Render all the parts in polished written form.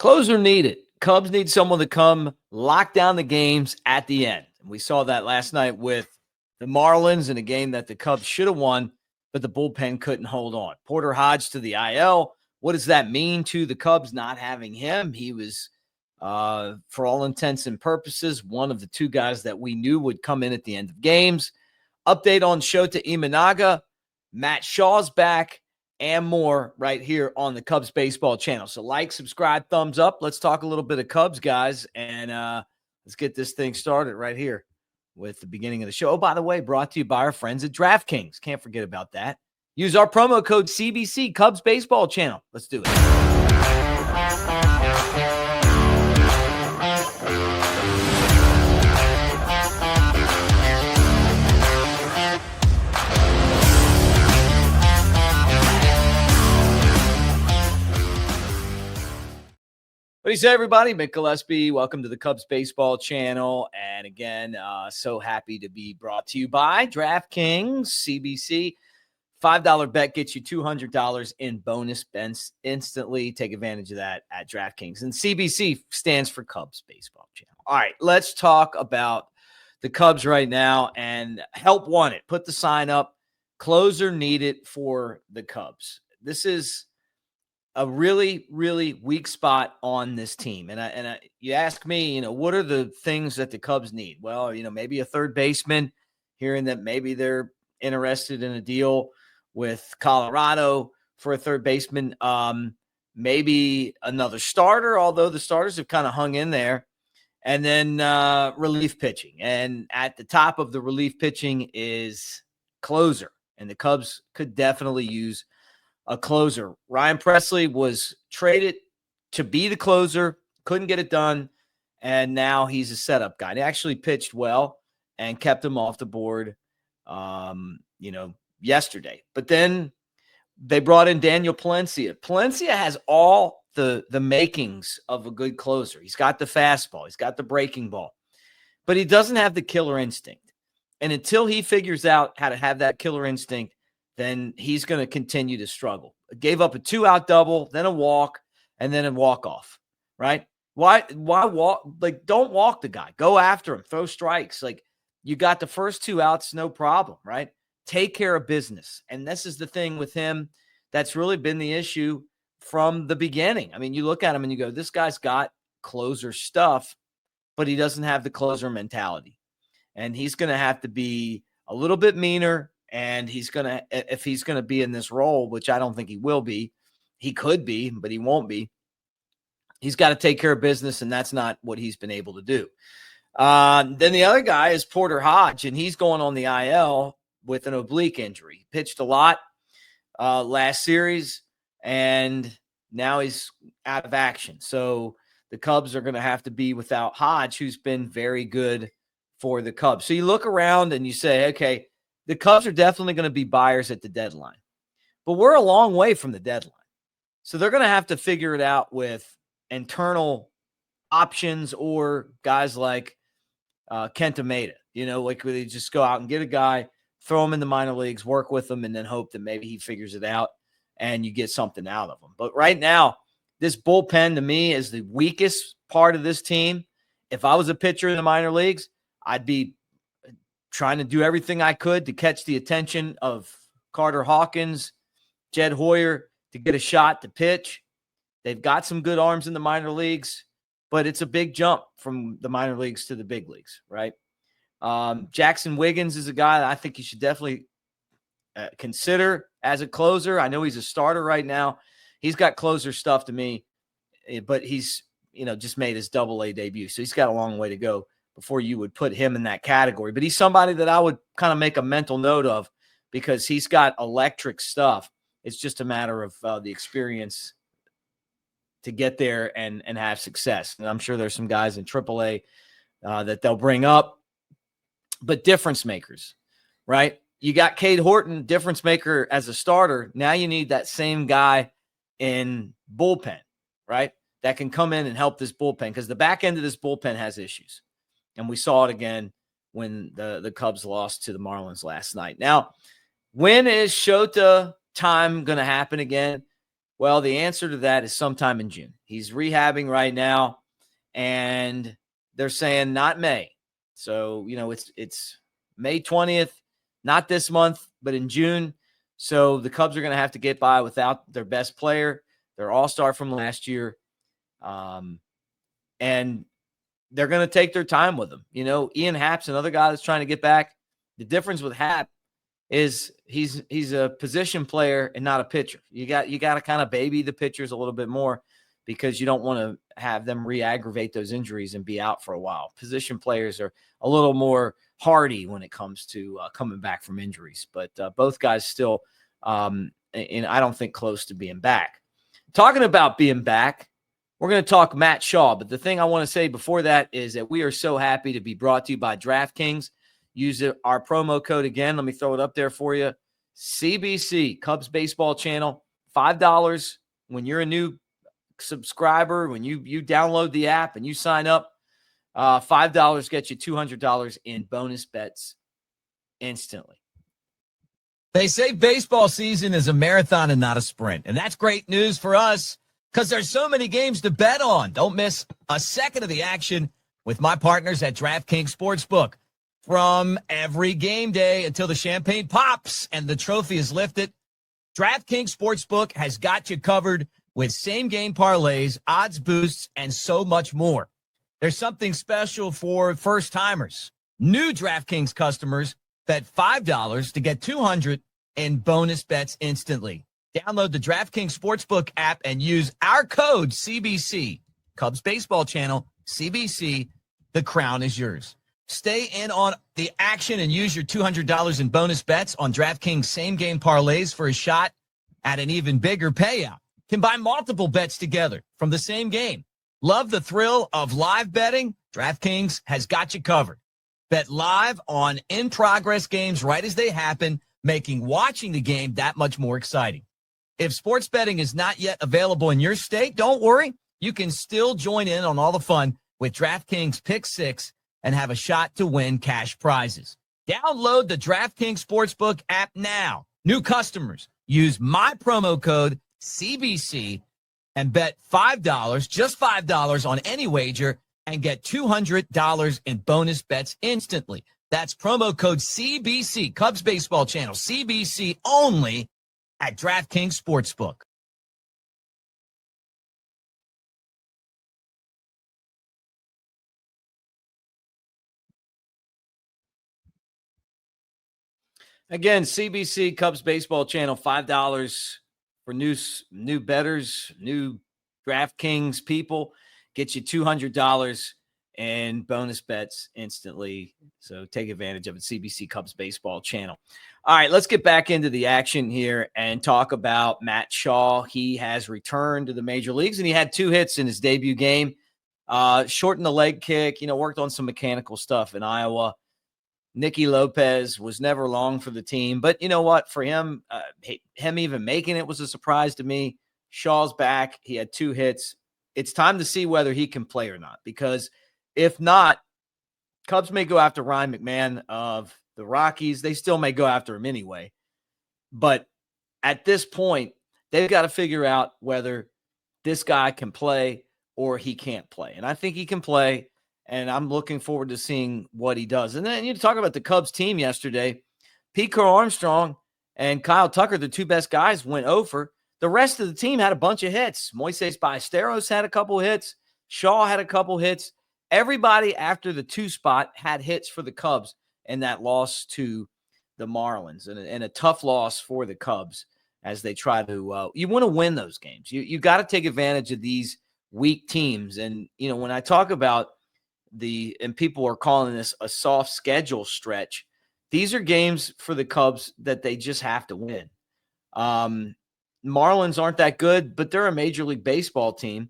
Closer needed. Cubs need someone to come lock down the games at the end. And we saw that last night with the Marlins in a game that the Cubs should have won, but the bullpen couldn't hold on. Porter Hodge to the IL. What does that mean to the Cubs not having him? He was, for all intents and purposes, one of the two guys that we knew would come in at the end of games. Update on Shota Imanaga. Matt Shaw's back. And more right here on the Cubs baseball channel. So like, subscribe, thumbs up. Let's talk a little bit of Cubs, guys. And let's get this thing started right here with the beginning of the show. Oh, by the way, brought to you by our friends at DraftKings. Can't forget about that. Use our promo code CBC, Cubs baseball channel. Let's do it. What do you say, everybody? Mick Gillespie. Welcome to the Cubs baseball channel. And again, so happy to be brought to you by DraftKings, CBC. $5 bet gets you $200 in bonus bets instantly. Take advantage of that at DraftKings. And CBC stands for Cubs baseball channel. All right, let's talk about the Cubs right now and help wanted. Put the sign up. Closer needed for the Cubs. This is a really, really weak spot on this team. And you ask me, what are the things that the Cubs need? Well, maybe a third baseman, hearing that maybe they're interested in a deal with Colorado for a third baseman. Maybe another starter, although the starters have kind of hung in there. And then relief pitching. And at the top of the relief pitching is closer. And the Cubs could definitely use a closer. Ryan Presley was traded to be the closer, couldn't get it done, and now he's a setup guy. He actually pitched well and kept him off the board, yesterday. But then they brought in Daniel Palencia. Palencia has all the makings of a good closer. He's got the fastball. He's got the breaking ball. But he doesn't have the killer instinct. And until he figures out how to have that killer instinct, then he's going to continue to struggle. Gave up a 2-out double, then a walk, and then a walk-off, right? Why walk? Like, don't walk the guy. Go after him. Throw strikes. Like, you got the first 2 outs, no problem, right? Take care of business. And this is the thing with him that's really been the issue from the beginning. I mean, you look at him and you go, this guy's got closer stuff, but he doesn't have the closer mentality. And he's going to have to be a little bit meaner. And if he's going to be in this role, which I don't think he will be, he could be, but he won't be. He's got to take care of business, and that's not what he's been able to do. Then the other guy is Porter Hodge, and he's going on the IL with an oblique injury. He pitched a lot last series, and now he's out of action. So the Cubs are going to have to be without Hodge, who's been very good for the Cubs. So you look around and you say, okay, the Cubs are definitely going to be buyers at the deadline. But we're a long way from the deadline. So they're going to have to figure it out with internal options or guys like Kenta Maeda. Like where they just go out and get a guy, throw him in the minor leagues, work with him, and then hope that maybe he figures it out and you get something out of him. But right now, this bullpen to me is the weakest part of this team. If I was a pitcher in the minor leagues, I'd be trying to do everything I could to catch the attention of Carter Hawkins, Jed Hoyer, to get a shot to pitch. They've got some good arms in the minor leagues, but it's a big jump from the minor leagues to the big leagues, right? Jackson Wiggins is a guy that I think you should definitely consider as a closer. I know he's a starter right now. He's got closer stuff to me, but he's, just made his Double-A debut. So he's got a long way to go before you would put him in that category. But he's somebody that I would kind of make a mental note of because he's got electric stuff. It's just a matter of the experience to get there and have success. And I'm sure there's some guys in AAA that they'll bring up. But difference makers, right? You got Cade Horton, difference maker as a starter. Now you need that same guy in bullpen, right? That can come in and help this bullpen because the back end of this bullpen has issues. And we saw it again when the Cubs lost to the Marlins last night. Now, when is Shota time going to happen again? Well, the answer to that is sometime in June. He's rehabbing right now, and they're saying not May. So, it's May 20th, not this month, but in June. So the Cubs are going to have to get by without their best player, their all-star from last year. And they're going to take their time with him. Ian Happ's another guy that's trying to get back. The difference with Happ is he's a position player and not a pitcher. You got to kind of baby the pitchers a little bit more because you don't want to have them re-aggravate those injuries and be out for a while. Position players are a little more hardy when it comes to coming back from injuries, but both guys still, and I don't think close to being back. Talking about being back, we're going to talk Matt Shaw, but the thing I want to say before that is that we are so happy to be brought to you by DraftKings. Use our promo code again. Let me throw it up there for you. CBC, Cubs Baseball Channel, $5 when you're a new subscriber, when you download the app and you sign up. $5 gets you $200 in bonus bets instantly. They say baseball season is a marathon and not a sprint, and that's great news for us because there's so many games to bet on. Don't miss a second of the action with my partners at DraftKings Sportsbook. From every game day until the champagne pops and the trophy is lifted, DraftKings Sportsbook has got you covered with same-game parlays, odds boosts, and so much more. There's something special for first-timers. New DraftKings customers bet $5 to get $200 in bonus bets instantly. Download the DraftKings Sportsbook app and use our code CBC. Cubs Baseball Channel, CBC, the crown is yours. Stay in on the action and use your $200 in bonus bets on DraftKings same-game parlays for a shot at an even bigger payout. Combine multiple bets together from the same game. Love the thrill of live betting? DraftKings has got you covered. Bet live on in-progress games right as they happen, making watching the game that much more exciting. If sports betting is not yet available in your state, don't worry. You can still join in on all the fun with DraftKings Pick 6 and have a shot to win cash prizes. Download the DraftKings Sportsbook app now. New customers, use my promo code CBC and bet $5, just $5 on any wager and get $200 in bonus bets instantly. That's promo code CBC, Cubs Baseball Channel, CBC only at DraftKings Sportsbook. Again, CBC, Cubs Baseball Channel, $5 for new bettors, new DraftKings people. Get you $200 in bonus bets instantly. So take advantage of it, CBC Cubs Baseball Channel. All right, let's get back into the action here and talk about Matt Shaw. He has returned to the major leagues, and he had 2 hits in his debut game. Shortened the leg kick, worked on some mechanical stuff in Iowa. Nicky Lopez was never long for the team, but you know what? For him, him even making it was a surprise to me. Shaw's back. He had 2 hits. It's time to see whether he can play or not, because if not, Cubs may go after Ryan McMahon of the Rockies. They still may go after him anyway. But at this point, they've got to figure out whether this guy can play or he can't play. And I think he can play. And I'm looking forward to seeing what he does. And then you talk about the Cubs team yesterday. Pete Crow Armstrong and Kyle Tucker, the 2 best guys, went over. The rest of the team had a bunch of hits. Moises Ballesteros had a couple hits. Shaw had a couple hits. Everybody after the 2 spot had hits for the Cubs in that loss to the Marlins, and a tough loss for the Cubs as they try to you want to win those games. You got to take advantage of these weak teams. And, when I talk about and people are calling this a soft schedule stretch, these are games for the Cubs that they just have to win. Marlins aren't that good, but they're a Major League Baseball team.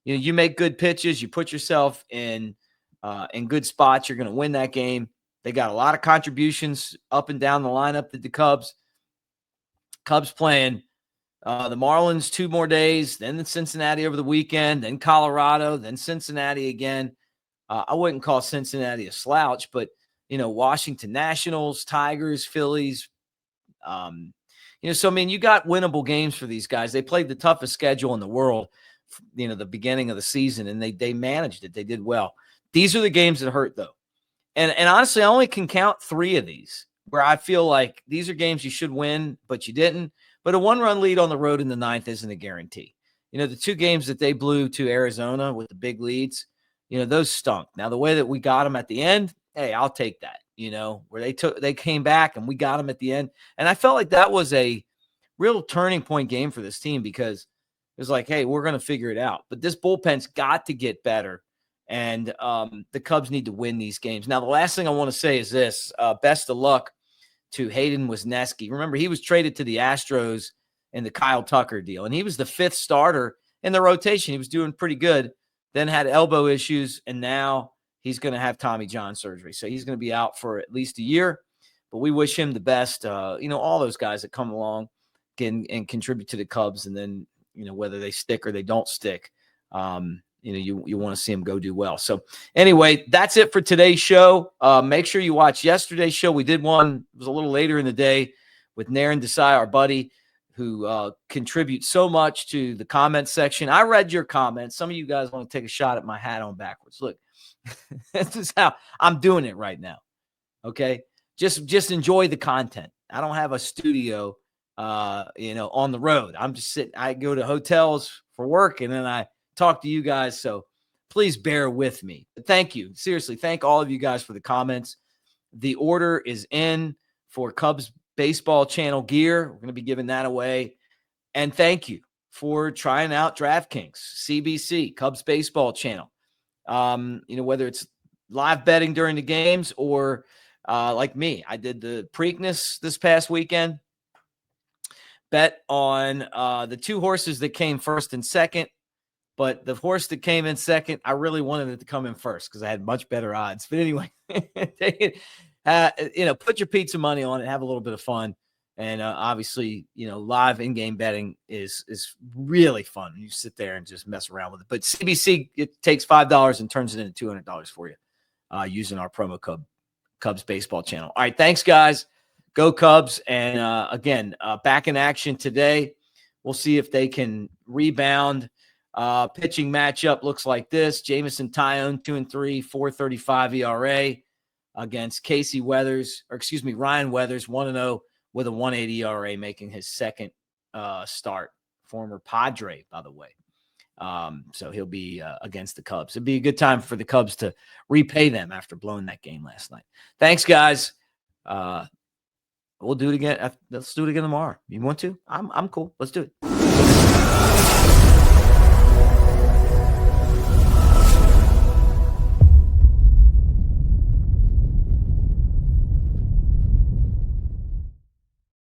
You make good pitches, you put yourself in good spots, you're going to win that game. They got a lot of contributions up and down the lineup that the Cubs playing the Marlins 2 more days, then the Cincinnati over the weekend, then Colorado, then Cincinnati again. I wouldn't call Cincinnati a slouch, but, Washington Nationals, Tigers, Phillies, So, I mean, you got winnable games for these guys. They played the toughest schedule in the world, the beginning of the season, and they managed it. They did well. These are the games that hurt, though. And honestly, I only can count 3 of these where I feel like these are games you should win, but you didn't. But a 1-run lead on the road in the 9th isn't a guarantee. The 2 games that they blew to Arizona with the big leads, those stunk. Now, the way that we got them at the end, hey, I'll take that, where they came back and we got them at the end. And I felt like that was a real turning point game for this team because it was like, hey, we're going to figure it out. But this bullpen's got to get better. And the Cubs need to win these games. Now, the last thing I want to say is this. Best of luck to Hayden Wesneski. Remember, he was traded to the Astros in the Kyle Tucker deal, and he was the 5th starter in the rotation. He was doing pretty good, then had elbow issues, and now he's going to have Tommy John surgery. So he's going to be out for at least a year, but we wish him the best. All those guys that come along and contribute to the Cubs, and then, whether they stick or they don't stick, you want to see them go do well. So anyway, that's it for today's show. Make sure you watch yesterday's show. We did one, it was a little later in the day with Naren Desai, our buddy, who contributes so much to the comment section. I read your comments. Some of you guys want to take a shot at my hat on backwards. Look, this is how I'm doing it right now. Okay. Just enjoy the content. I don't have a studio, on the road. I'm just sitting, I go to hotels for work and then I talk to you guys. So please bear with me. But thank you. Seriously. Thank all of you guys for the comments. The order is in for Cubs baseball channel gear. We're going to be giving that away. And thank you for trying out DraftKings, CBC, Cubs baseball channel. Whether it's live betting during the games or like me, I did the Preakness this past weekend. Bet on the 2 horses that came first and second. But the horse that came in second, I really wanted it to come in first because I had much better odds. But anyway, put your pizza money on it, have a little bit of fun. And obviously, live in-game betting is really fun. You sit there and just mess around with it. But CBC, it takes $5 and turns it into $200 for you using our promo code Cubs Baseball Channel. All right, thanks, guys. Go Cubs. And again, back in action today. We'll see if they can rebound. Pitching matchup looks like this. Jamison Tyone, 2-3, 4.35 ERA against Ryan Weathers, 1-0 with a 1.80 ERA, making his second start. Former Padre, by the way. So he'll be against the Cubs. It'd be a good time for the Cubs to repay them after blowing that game last night. Thanks, guys. We'll do it again. Let's do it again tomorrow. You want to? I'm cool. Let's do it.